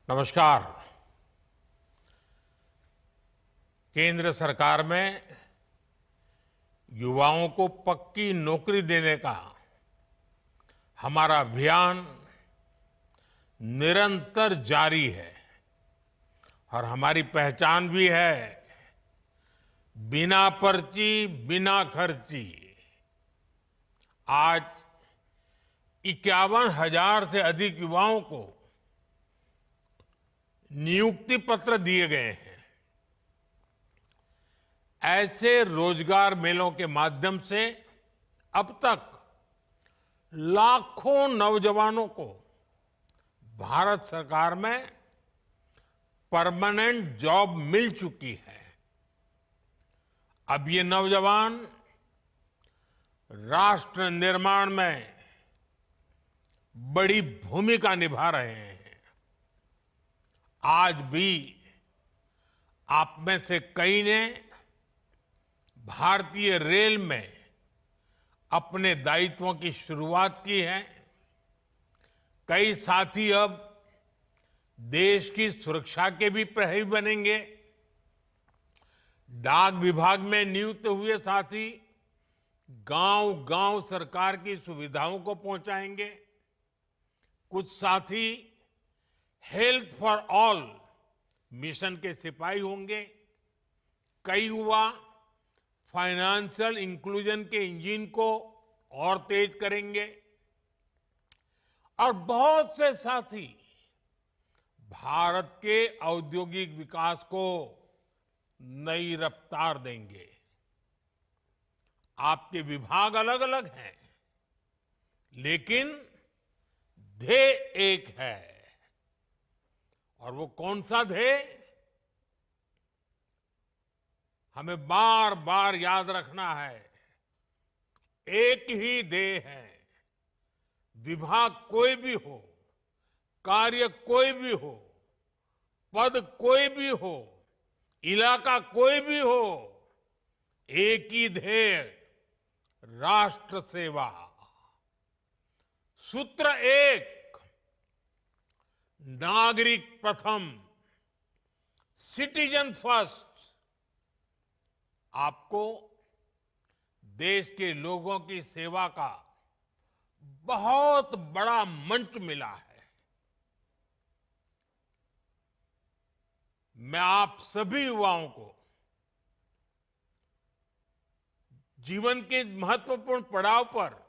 नमस्कार। केंद्र सरकार में युवाओं को पक्की नौकरी देने का हमारा अभियान निरंतर जारी है और हमारी पहचान भी है बिना पर्ची बिना खर्ची। आज 51,000 से अधिक युवाओं को नियुक्ति पत्र दिए गए हैं। ऐसे रोजगार मेलों के माध्यम से अब तक लाखों नौजवानों को भारत सरकार में परमानेंट जॉब मिल चुकी है। अब ये नौजवान राष्ट्र निर्माण में बड़ी भूमिका निभा रहे हैं। आज भी आप में से कई ने भारतीय रेल में अपने दायित्वों की शुरुआत की है। कई साथी अब देश की सुरक्षा के भी प्रहरी बनेंगे। डाक विभाग में नियुक्त हुए साथी गांव-गांव सरकार की सुविधाओं को पहुंचाएंगे। कुछ साथी हेल्थ फॉर ऑल मिशन के सिपाही होंगे। कई युवा फाइनेंशियल इंक्लूजन के इंजन को और तेज करेंगे और बहुत से साथी भारत के औद्योगिक विकास को नई रफ्तार देंगे। आपके विभाग अलग अलग हैं, लेकिन ध्येय एक है। और वो कौन सा ध्येय? हमें बार बार याद रखना है, एक ही ध्येय है। विभाग कोई भी हो, कार्य कोई भी हो, पद कोई भी हो, इलाका कोई भी हो, एक ही ध्येय, राष्ट्र सेवा। सूत्र एक, नागरिक प्रथम, सिटीजन फर्स्ट। आपको देश के लोगों की सेवा का बहुत बड़ा मंच मिला है। मैं आप सभी युवाओं को जीवन के महत्वपूर्ण पड़ाव पर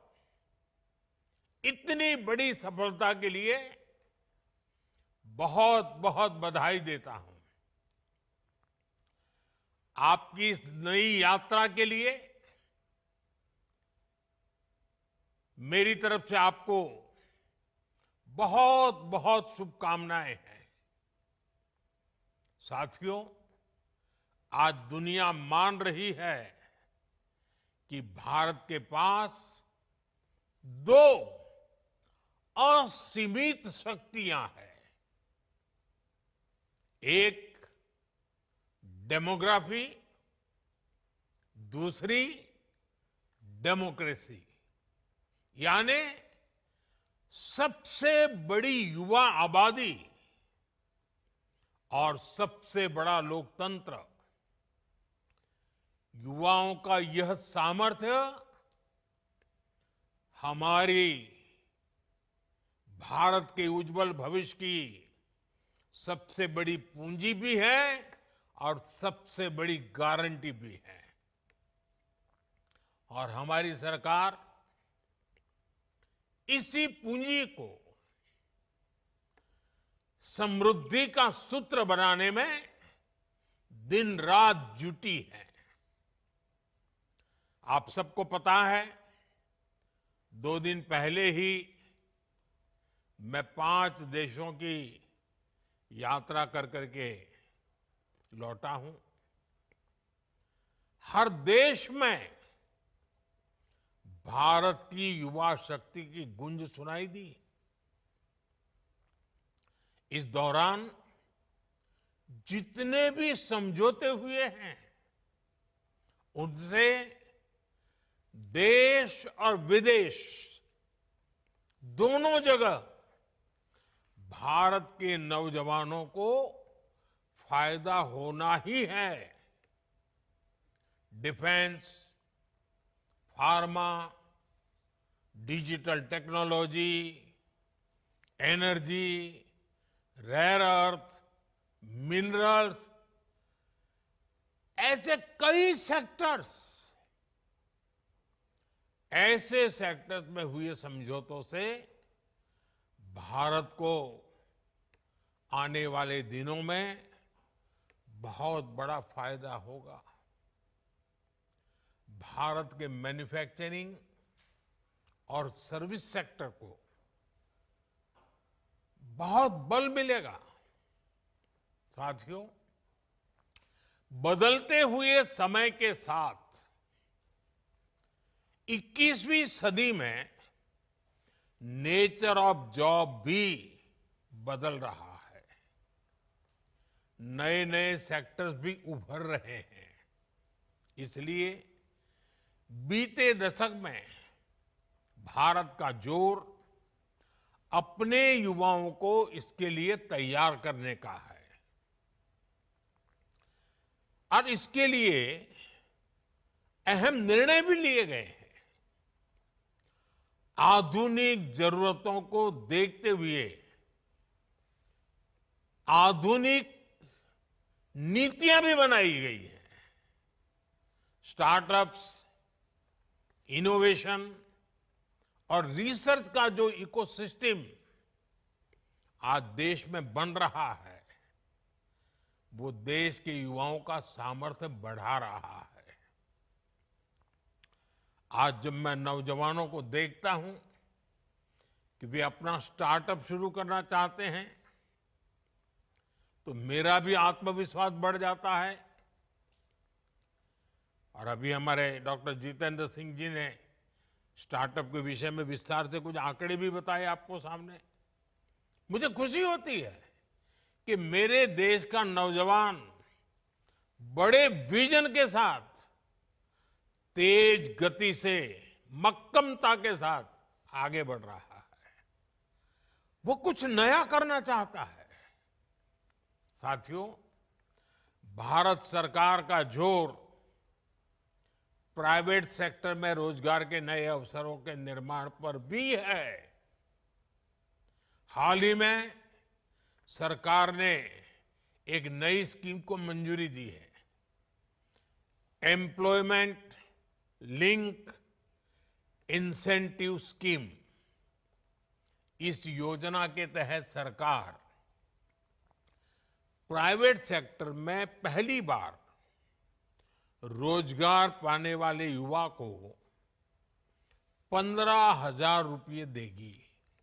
इतनी बड़ी सफलता के लिए बहुत बहुत बधाई देता हूं। आपकी इस नई यात्रा के लिए मेरी तरफ से आपको बहुत बहुत शुभकामनाएं हैं। साथियों, आज दुनिया मान रही है कि भारत के पास दो असीमित शक्तियां हैं। एक डेमोग्राफी, दूसरी डेमोक्रेसी। यानी सबसे बड़ी युवा आबादी और सबसे बड़ा लोकतंत्र। युवाओं का यह सामर्थ्य हमारी भारत के उज्जवल भविष्य की सबसे बड़ी पूंजी भी है और सबसे बड़ी गारंटी भी है। और हमारी सरकार इसी पूंजी को समृद्धि का सूत्र बनाने में दिन रात जुटी है। आप सबको पता है, 2 दिन पहले ही मैं 5 देशों की यात्रा कर करके लौटा हूं। हर देश में भारत की युवा शक्ति की गूंज सुनाई दी। इस दौरान जितने भी समझौते हुए हैं, उनसे देश और विदेश दोनों जगह भारत के नौजवानों को फायदा होना ही है। Defence, pharma, digital technology, energy, rare earth, minerals, ऐसे सेक्टर्स में हुए समझौतों से भारत को आने वाले दिनों में बहुत बड़ा फायदा होगा। भारत के मैन्युफैक्चरिंग और सर्विस सेक्टर को बहुत बल मिलेगा। साथियों, बदलते हुए समय के साथ 21वीं सदी में नेचर ऑफ जॉब भी बदल रहा है। नए नए सेक्टर्स भी उभर रहे हैं। इसलिए बीते दशक में भारत का जोर अपने युवाओं को इसके लिए तैयार करने का है और इसके लिए अहम निर्णय भी लिए गए हैं। आधुनिक जरूरतों को देखते हुए आधुनिक नीतियां भी बनाई गई हैं। स्टार्टअप्स, इनोवेशन और रिसर्च का जो इकोसिस्टम आज देश में बन रहा है, वो देश के युवाओं का सामर्थ्य बढ़ा रहा है। आज जब मैं नौजवानों को देखता हूं कि वे अपना स्टार्टअप शुरू करना चाहते हैं, तो मेरा भी आत्मविश्वास बढ़ जाता है। और अभी हमारे डॉक्टर जितेंद्र सिंह जी ने स्टार्टअप के विषय में विस्तार से कुछ आंकड़े भी बताए आपको सामने। मुझे खुशी होती है कि मेरे देश का नौजवान बड़े विजन के साथ, तेज गति से, मक्कमता के साथ आगे बढ़ रहा है। वो कुछ नया करना चाहता है। साथियों, भारत सरकार का जोर प्राइवेट सेक्टर में रोजगार के नए अवसरों के निर्माण पर भी है। हाल ही में सरकार ने एक नई स्कीम को मंजूरी दी है, एम्प्लॉयमेंट लिंक इंसेंटिव स्कीम। इस योजना के तहत सरकार प्राइवेट सेक्टर में पहली बार रोजगार पाने वाले युवा को 15,000 रुपये देगी।